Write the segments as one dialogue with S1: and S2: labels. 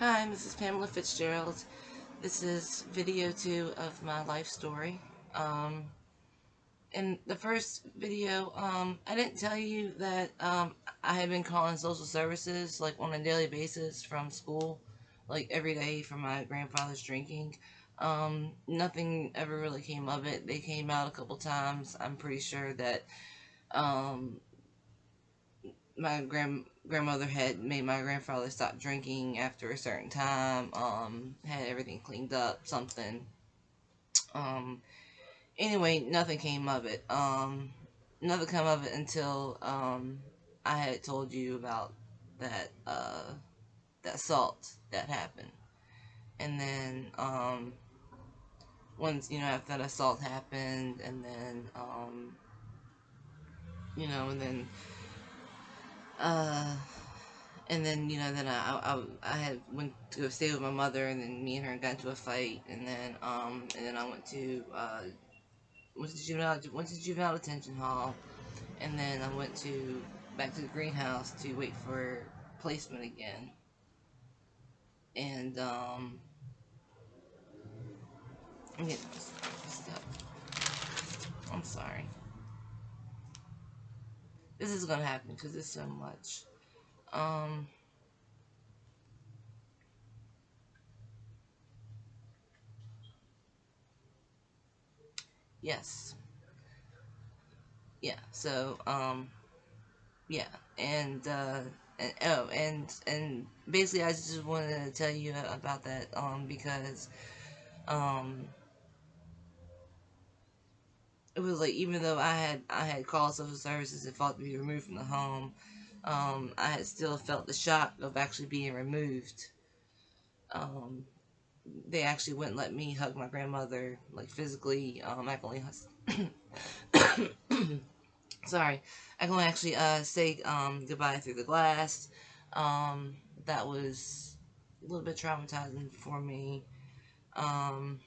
S1: Hi, this is Pamela Fitzgerald. This is video 2 of my life story. Um, in the first video, I didn't tell you that I had been calling social services like on a daily basis from school, like every day for my grandfather's drinking. Nothing ever really came of it. They came out a couple times. I'm pretty sure that um, my grandmother had made my grandfather stop drinking after a certain time, had everything cleaned up, something. Um, anyway, nothing came of it. Nothing came of it until, I had told you about that, that assault that happened. And then, once, after that assault happened, and then, and then, uh, then I had went to go stay with my mother, and then me and her got into a fight, and then I went to juvenile detention hall, and then I went back to the greenhouse to wait for placement again, and I'm getting stuff. I'm sorry. This is gonna happen because there's so much. Um, yes, yeah. So, yeah, and and basically, I just wanted to tell you about that, because um, it was like, even though I had called social services and fought to be removed from the home, I had still felt the shock of actually being removed. Um, they actually wouldn't let me hug my grandmother, like, physically. I can only sorry, I can only actually say goodbye through the glass. That was a little bit traumatizing for me. Um,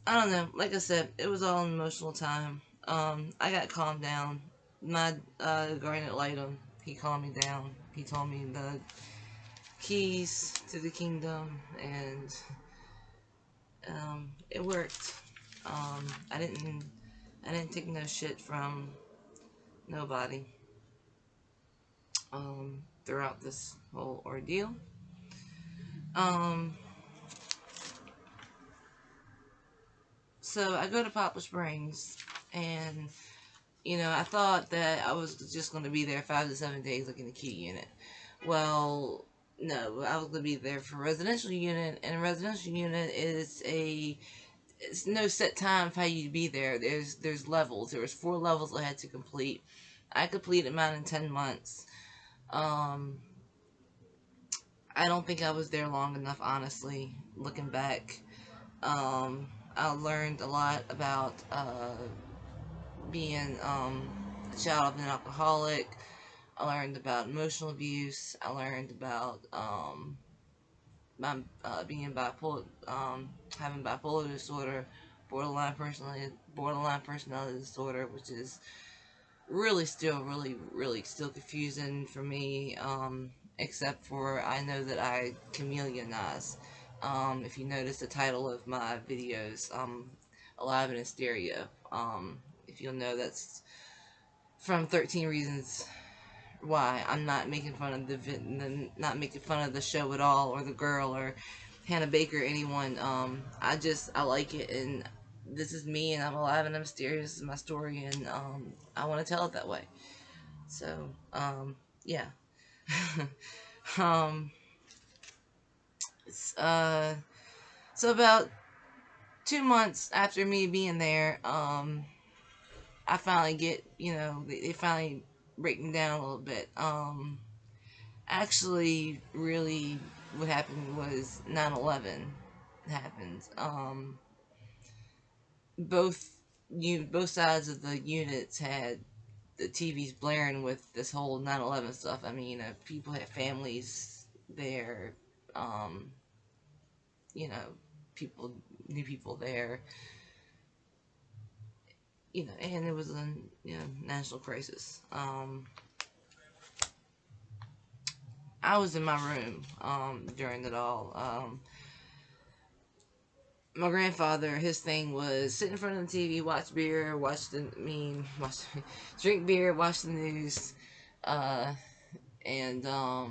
S1: I don't know. Like I said, it was all an emotional time. I got calmed down. My guardian ad litem, he calmed me down. He told me the keys to the kingdom, and it worked. Um, I didn't I didn't take no shit from nobody throughout this whole ordeal. Um, so I go to Poplar Springs, and I thought that I was just going to be there 5 to 7 days, like in the key unit. Well, no, I was going to be there for a residential unit, and a residential unit it's no set time for how you to be there. There's levels. There was 4 levels I had to complete. I completed mine in 10 months. Um, I don't think I was there long enough, honestly, looking back. I learned a lot about being a child of an alcoholic. I learned about emotional abuse. I learned about my being bipolar, having bipolar disorder, borderline personality disorder, which is really still confusing for me. Except for, I know that I chameleonize. If you notice the title of my videos, Alive and in Stereo. If you'll know, that's from 13 Reasons Why. I'm not making fun of not making fun of the show at all, or the girl, or Hannah Baker, or anyone. I like it, and this is me, and I'm alive and I'm mysterious. This is my story, and I want to tell it that way. So, yeah. um, it's, so about 2 months after me being there, I finally get, they finally break me down a little bit. Actually, really, what happened was 9/11 happened. Both both sides of the units had the TVs blaring with this whole 9/11 stuff. I mean, people had families there. Um, you know, people knew people there. And it was a national crisis. I was in my room during it all. My grandfather, his thing was sit in front of the TV, watch beer, drink beer, watch the news, uh, and I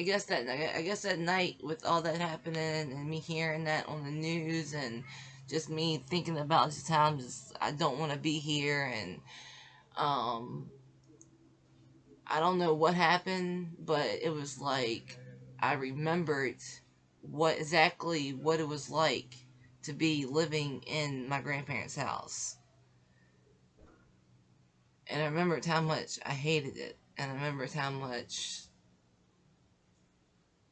S1: guess that night with all that happening and me hearing that on the news and just me thinking about just how I don't want to be here, and um, I don't know what happened, but it was like I remembered what it was like to be living in my grandparents' house. And I remembered how much I hated it. And I remembered how much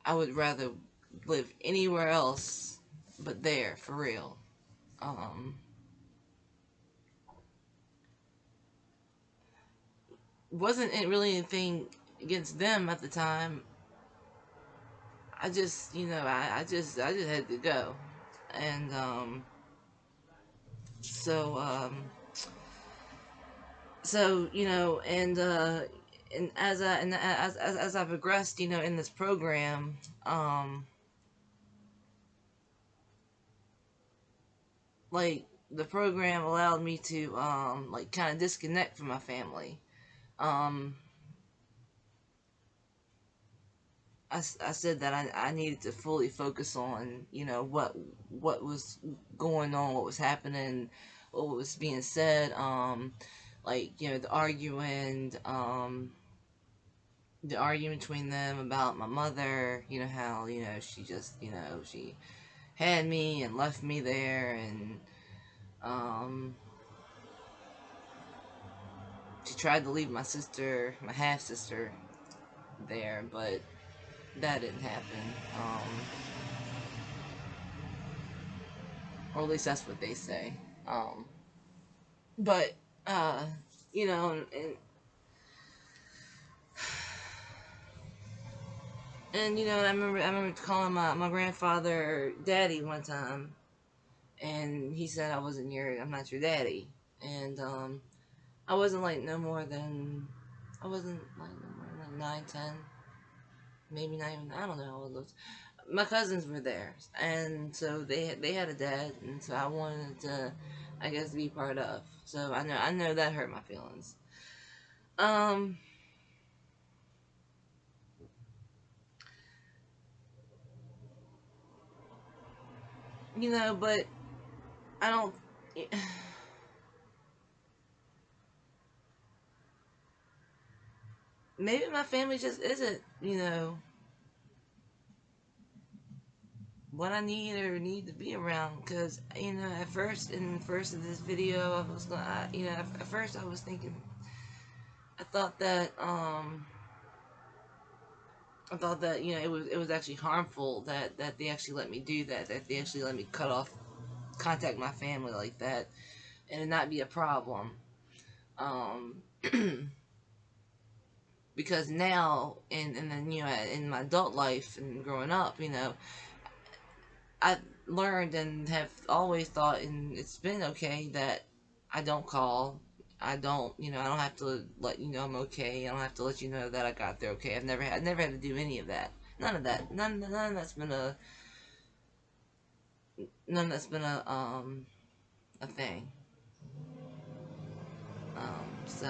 S1: I would rather live anywhere else but there, for real. Um, wasn't it really anything against them at the time. I just, I just had to go. And, so, and as I progressed, in this program, like the program allowed me to like kind of disconnect from my family. um I said that I needed to fully focus on what was going on, what was happening, what was being said, like the argument between them about my mother, how she just she had me and left me there, and um she tried to leave my half sister there, but that didn't happen. Or at least that's what they say. Um, but uh, and I remember calling my grandfather daddy one time, and he said I'm not your daddy, and I wasn't like no more than I wasn't like no more than 9, 10, maybe not even, I don't know how old I was. My cousins were there, and so they had a dad, and so I wanted to, I guess, be part of. So I know that hurt my feelings. Um, but I don't. Maybe my family just isn't, what I need to be around. Because first of this video, I was gonna, at first I was thinking, I thought that, it was actually harmful that they actually let me do that they actually let me contact my family like that, and it not be a problem. Um, because now and then in my adult life and growing up, I've learned and have always thought, and it's been okay that I don't call. I don't have to let you know I'm okay. I don't have to let you know that I got there okay. I've never had to do any of that. None of that. None that's been a thing. So,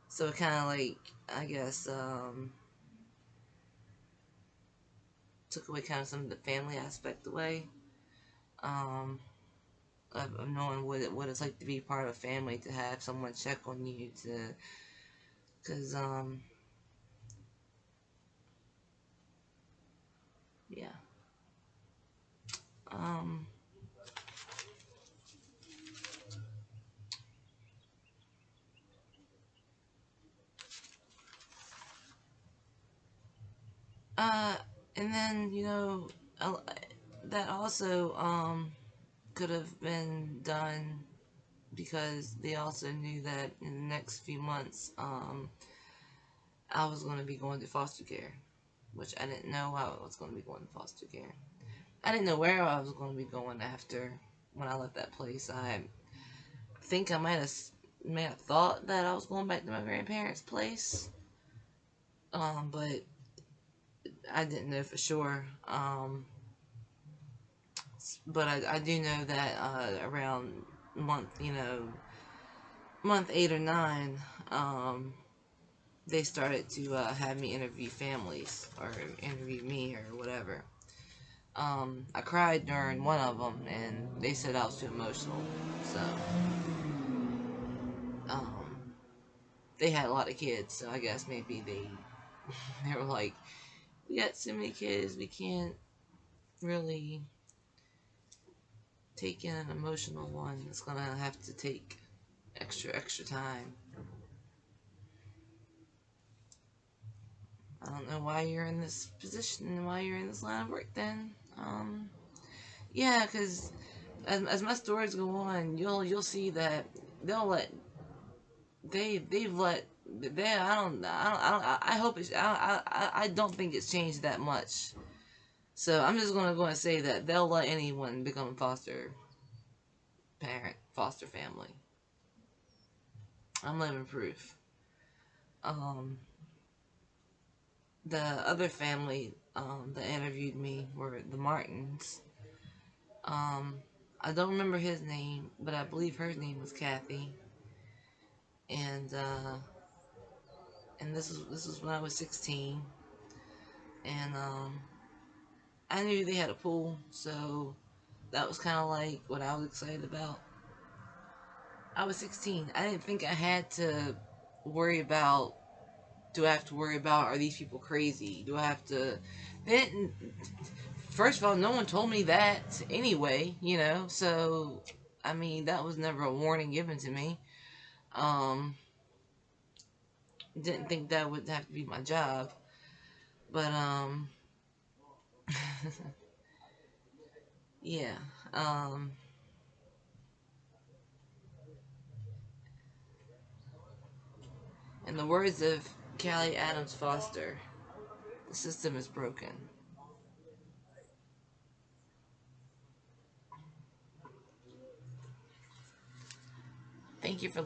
S1: so it kind of like, I guess, took away kind of some of the family aspect away. Um, of knowing what it's like to be part of a family, to have someone check on you, cause yeah, um, uh, and then uh, that also could have been done because they also knew that in the next few months I was going to be going to foster care, which I didn't know I was going to be going to foster care. I didn't know where I was going to be going after when I left that place. I think I might have may have thought that I was going back to my grandparents' place, but I didn't know for sure. But I do know that around month, month 8 or 9, they started to have me interview families or interview me or whatever. I cried during one of them, and they said I was too emotional. So, um, they had a lot of kids, so I guess maybe they were like, we got so many kids, we can't really take in an emotional one. It's gonna have to take extra time. I don't know why you're in this position and why you're in this line of work then. Yeah, because as my stories go on, you'll see that they'll let they've let they I hope it's I don't think it's changed that much. So I'm just gonna go and say that they'll let anyone become a foster parent, foster family. I'm living proof. Um, the other family that interviewed me were the Martins. Um, I don't remember his name, but I believe her name was Kathy. And this was when I was 16, and I knew they had a pool, so that was kind of like what I was excited about. I was 16. I didn't think I had to worry about. Do I have to worry about, are these people crazy? Do I have to? Then, first of all, no one told me that anyway. So, I mean, that was never a warning given to me. Um, didn't think that would have to be my job, but yeah. Um, in the words of Callie Adams Foster, the system is broken. Thank you for listening.